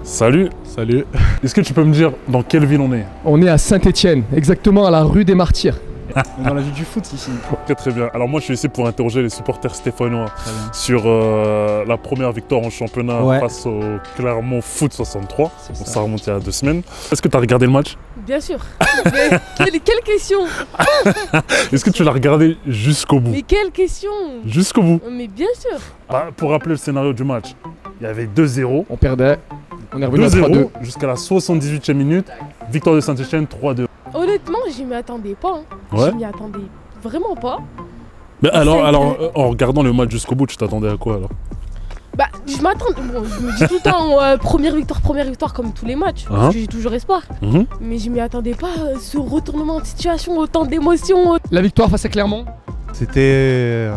Salut. Salut. Est-ce que tu peux me dire dans quelle ville on est? On est à Saint-Étienne, exactement à la rue des Martyrs. On est dans la ville du foot ici. Ok, très bien. Alors moi je suis ici pour interroger les supporters stéphanois sur la première victoire en championnat face au Clermont Foot 63. Ça remonte il y a 2 semaines. Est-ce que tu as regardé le match? Bien sûr. Mais quelle question? Est-ce que tu l'as regardé jusqu'au bout? Mais quelle question? Jusqu'au bout? Mais bien sûr. Pour rappeler le scénario du match, il y avait 2-0. On perdait. On est revenu à 2-0 jusqu'à la 78e minute. Victoire de Saint-Étienne 3-2. Honnêtement, je m'y attendais pas. Ouais. Je m'y attendais vraiment pas. Mais alors, en regardant le match jusqu'au bout, tu t'attendais à quoi alors? Bah, je m'attendais. Bon, je me dis tout le temps première victoire comme tous les matchs. Parce que j'ai toujours espoir. Mais je m'y attendais pas. Ce retournement de situation, autant d'émotions. La victoire face à Clermont. C'était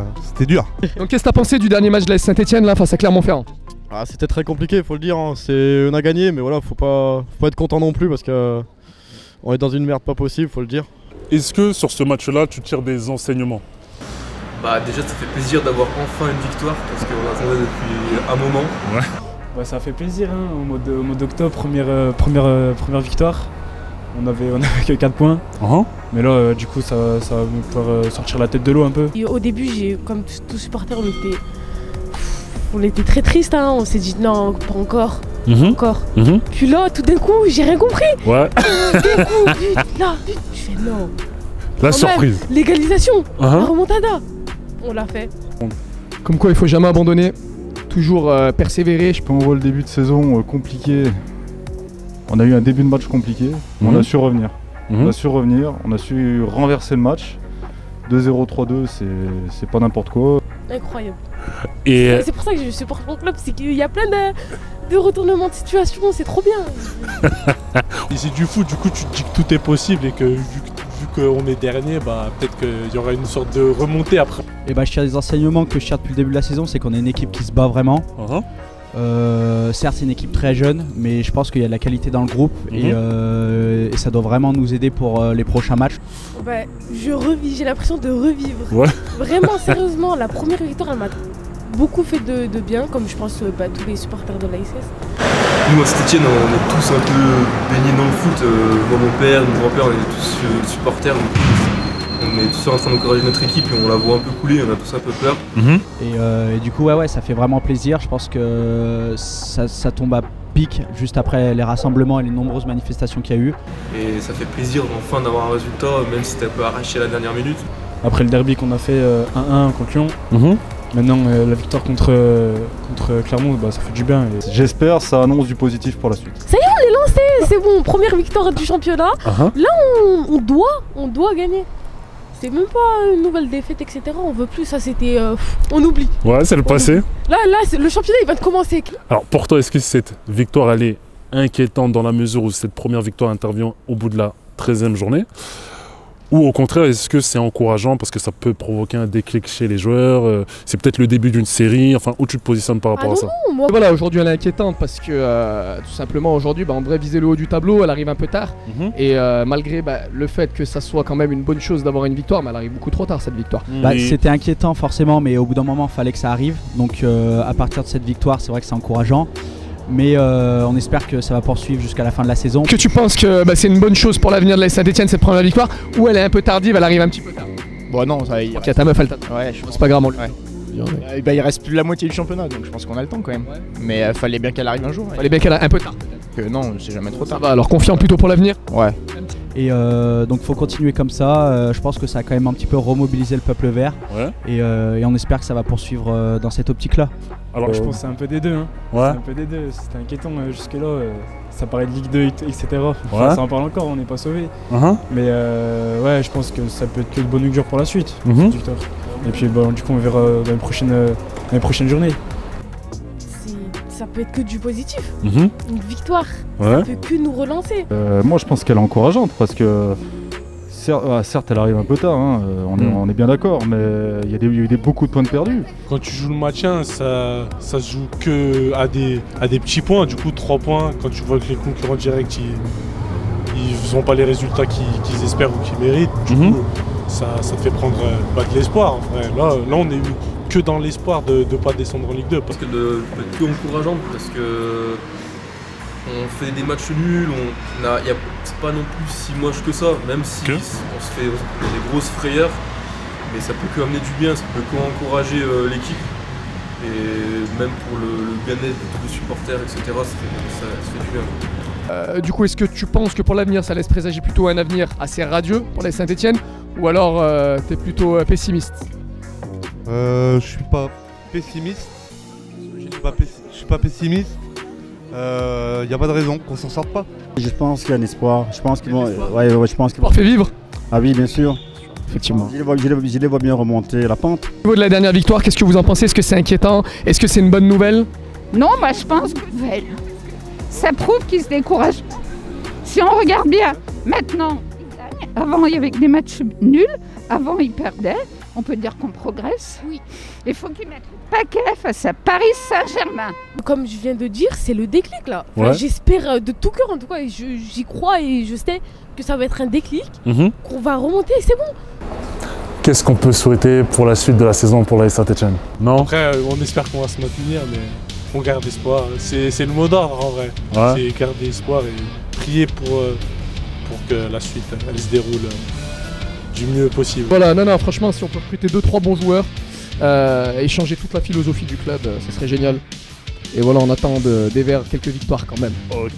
dur. Donc qu'est-ce que t'as pensé du dernier match de la Saint-Étienne là face à Clermont-Ferrand? Ah, c'était très compliqué, faut le dire. Hein. On a gagné, mais voilà, faut pas être content non plus parce que on est dans une merde pas possible, faut le dire. Est-ce que sur ce match-là, tu tires des enseignements? Bah déjà, ça fait plaisir d'avoir enfin une victoire parce qu'on attendait depuis un moment. Ouais. Bah, ça fait plaisir, hein, au mois d'octobre, première victoire. On avait que 4 points. Mais là, du coup, ça va nous faire sortir la tête de l'eau un peu. Et au début, comme tout supporter, on était très triste, hein. On s'est dit non, pas encore. Encore. Puis là, tout d'un coup, j'ai rien compris. Ouais. Tout d'un coup, là, je fais non. La surprise. L'égalisation, la remontada. On l'a fait. Comme quoi, il faut jamais abandonner. Toujours persévérer. Quand on voit le début de saison compliqué, on a eu un début de match compliqué. On a su revenir. On a su renverser le match. 2-0, 3-2, c'est pas n'importe quoi. Incroyable. Et c'est pour ça que je supporte mon club, c'est qu'il y a plein de retournements de situation, c'est trop bien. Ici du foot, du coup tu te dis que tout est possible et que vu qu'on est dernier, bah peut-être qu'il y aura une sorte de remontée après. Et bah je tire des enseignements que je tire depuis le début de la saison, c'est qu'on est une équipe qui se bat vraiment. Certes c'est une équipe très jeune, mais je pense qu'il y a de la qualité dans le groupe et ça doit vraiment nous aider pour les prochains matchs. Bah, j'ai l'impression de revivre. Ouais. Vraiment sérieusement, la première victoire elle m'a beaucoup fait de bien, comme je pense tous les supporters de l'ASS. Nous à Saint-Étienne, on est tous un peu baignés dans le foot. Moi, mon père, mon grand-père, on est tous supporters. On est tous en train d'encourager notre équipe et on la voit un peu couler, on a tous un peu peur. Et du coup ouais, ça fait vraiment plaisir. Je pense que ça tombe à pic juste après les rassemblements et les nombreuses manifestations qu'il y a eu. Et ça fait plaisir enfin d'avoir un résultat, même si c'était un peu arraché à la dernière minute. Après le derby qu'on a fait 1-1 contre Lyon, maintenant la victoire contre Clermont, bah, ça fait du bien. J'espère, ça annonce du positif pour la suite. Ça y est, on est lancé, c'est bon, première victoire du championnat. Là on doit gagner. C'est même pas une nouvelle défaite, etc. On veut plus, ça c'était... on oublie. Ouais, c'est le passé. Là le championnat il va commencer. Alors pour toi, est-ce que cette victoire elle est inquiétante dans la mesure où cette première victoire intervient au bout de la 13e journée? Ou au contraire, est-ce que c'est encourageant parce que ça peut provoquer un déclic chez les joueurs? C'est peut-être le début d'une série, enfin où tu te positionnes par rapport à ça? Non, Voilà, aujourd'hui elle est inquiétante parce que tout simplement aujourd'hui on devrait viser le haut du tableau, elle arrive un peu tard. Et malgré le fait que ça soit quand même une bonne chose d'avoir une victoire, mais elle arrive beaucoup trop tard cette victoire. C'était inquiétant forcément, mais au bout d'un moment il fallait que ça arrive. Donc à partir de cette victoire, c'est vrai que c'est encourageant. Mais on espère que ça va poursuivre jusqu'à la fin de la saison. Que tu penses que c'est une bonne chose pour l'avenir de la Saint-Étienne cette première victoire, ou elle est un peu tardive, elle arrive un petit peu tard? Bon non, ça y Ok, ta meuf elle t'a... Ouais, c'est pas grave, on lui. Il reste plus de la moitié du championnat, donc je pense qu'on a le temps quand même. Mais fallait bien qu'elle arrive un jour. Fallait bien qu'elle arrive un peu tard. Non, c'est jamais trop tard. Ça va, alors confiant plutôt pour l'avenir? Ouais. Et donc faut continuer comme ça, je pense que ça a quand même un petit peu remobilisé le peuple vert. Et on espère que ça va poursuivre dans cette optique-là. Alors je pense que c'est un peu des deux. Hein. C'est un peu des deux, c'était inquiétant jusque-là. Ça paraît de Ligue 2, etc. Enfin, ça en parle encore, on n'est pas sauvés. Mais ouais, je pense que ça peut être que de bonne augure pour la suite. Et puis du coup on verra dans les prochaines journées. Ça peut être que du positif. Une victoire, ça peut que nous relancer. Moi je pense qu'elle est encourageante parce que certes elle arrive un peu tard, on est bien d'accord, mais il y a eu beaucoup de points de perdus. Quand tu joues le maintien, ça se joue que à des petits points, du coup 3 points, quand tu vois que les concurrents directs ils n'ont pas les résultats qu'ils espèrent ou qu'ils méritent, du coup ça te fait prendre de l'espoir en vrai. Là on est que dans l'espoir de ne pas descendre en Ligue 2. Parce que de être plus encourageante parce que On fait des matchs nuls, c'est pas non plus si moche que ça, même si on se fait des grosses frayeurs, mais ça peut que amener du bien, ça peut que encourager l'équipe. Et même pour le bien-être de tous les supporters, etc., ça fait du bien. Du coup, est-ce que tu penses que pour l'avenir, ça laisse présager plutôt un avenir assez radieux pour les Saint-Etienne, ou alors t'es plutôt pessimiste? Je suis pas pessimiste. Je suis pas pessimiste. Y a pas de raison qu'on s'en sorte pas. Je pense qu'il y a un espoir. Je pense qu'ils vont. Ouais, je pense qu'ils vont. Fait vivre. Ah oui, bien sûr. Effectivement. Je les vois bien remonter la pente. Au niveau de la dernière victoire, qu'est-ce que vous en pensez? Est-ce que c'est inquiétant? Est-ce que c'est une bonne nouvelle? Non, moi je pense que ça prouve qu'ils se découragent. Si on regarde bien, maintenant, ils gagnent. Avant, il y avait des matchs nuls. Avant, ils perdaient. On peut dire qu'on progresse. Oui. Il faut qu'ils mettent le paquet face à Paris Saint-Germain. Comme je viens de dire, c'est le déclic là. Enfin, j'espère de tout cœur en tout cas, et j'y crois et je sais que ça va être un déclic, qu'on va remonter, c'est bon. Qu'est-ce qu'on peut souhaiter pour la suite de la saison pour l'AS Saint-Etienne? Non. Après, on espère qu'on va se maintenir, mais on garde espoir. C'est le mot d'ordre en vrai. C'est garder espoir et prier pour que la suite elle se déroule du mieux possible. Voilà, non, franchement, si on peut recruter 2-3 bons joueurs et changer toute la philosophie du club, ce serait génial. Et voilà, on attend des Verts quelques victoires quand même.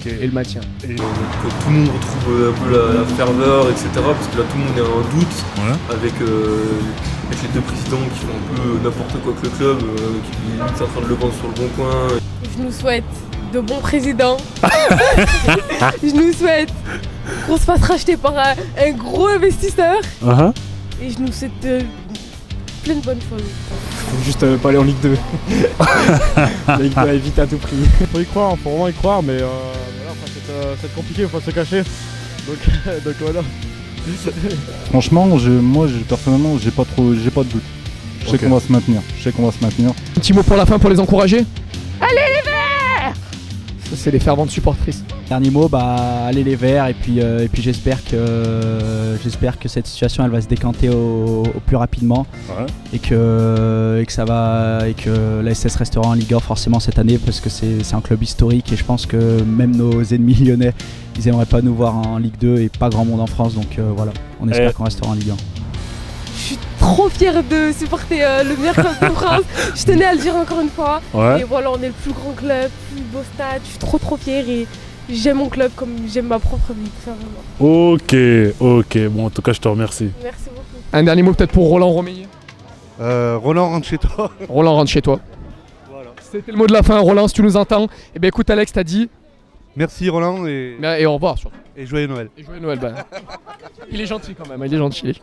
Et le maintien. Et que tout le monde retrouve un peu la ferveur, etc. Parce que là, tout le monde est en doute avec les deux présidents qui font un peu n'importe quoi que le club, qui sont en train de le vendre sur le bon coin. Je nous souhaite de bons présidents. Je nous souhaite qu'on se fasse racheter par un gros investisseur. Et je nous souhaite plein de bonnes choses. Faut juste pas aller en Ligue 2. La Ligue 2 évite à tout prix. Faut y croire, faut vraiment y croire, mais voilà, c'est compliqué, faut pas se cacher. Donc voilà. Franchement, moi personnellement, j'ai pas de doute. Je sais qu'on va se maintenir. Un petit mot pour la fin pour les encourager. Allez les Verts! Ça, c'est les ferventes supportrices. Dernier mot, allez les Verts et puis j'espère que cette situation elle va se décanter au plus rapidement et que la SS restera en Ligue 1 forcément cette année parce que c'est un club historique et je pense que même nos ennemis lyonnais ils aimeraient pas nous voir en Ligue 2 et pas grand monde en France donc voilà, on espère qu'on restera en Ligue 1. Je suis trop fière de supporter le meilleur club de France. Je tenais à le dire encore une fois. Et voilà, on est le plus grand club, le plus beau stade. Je suis trop fière et j'aime mon club comme j'aime ma propre vie, tout simplement. Ok. Bon, en tout cas, je te remercie. Merci beaucoup. Un dernier mot peut-être pour Roland Romeillet. Roland, rentre chez toi. Roland, rentre chez toi. Voilà. C'était le mot de la fin. Roland, si tu nous entends, eh bien écoute, Alex t'as dit. Merci Roland et au revoir surtout. Et joyeux Noël. Il est gentil quand même, il est gentil.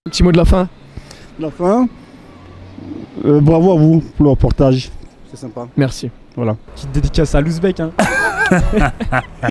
Un petit mot de la fin. Bravo à vous pour le reportage. C'est sympa. Merci. Voilà. Petite dédicace à Louzbek.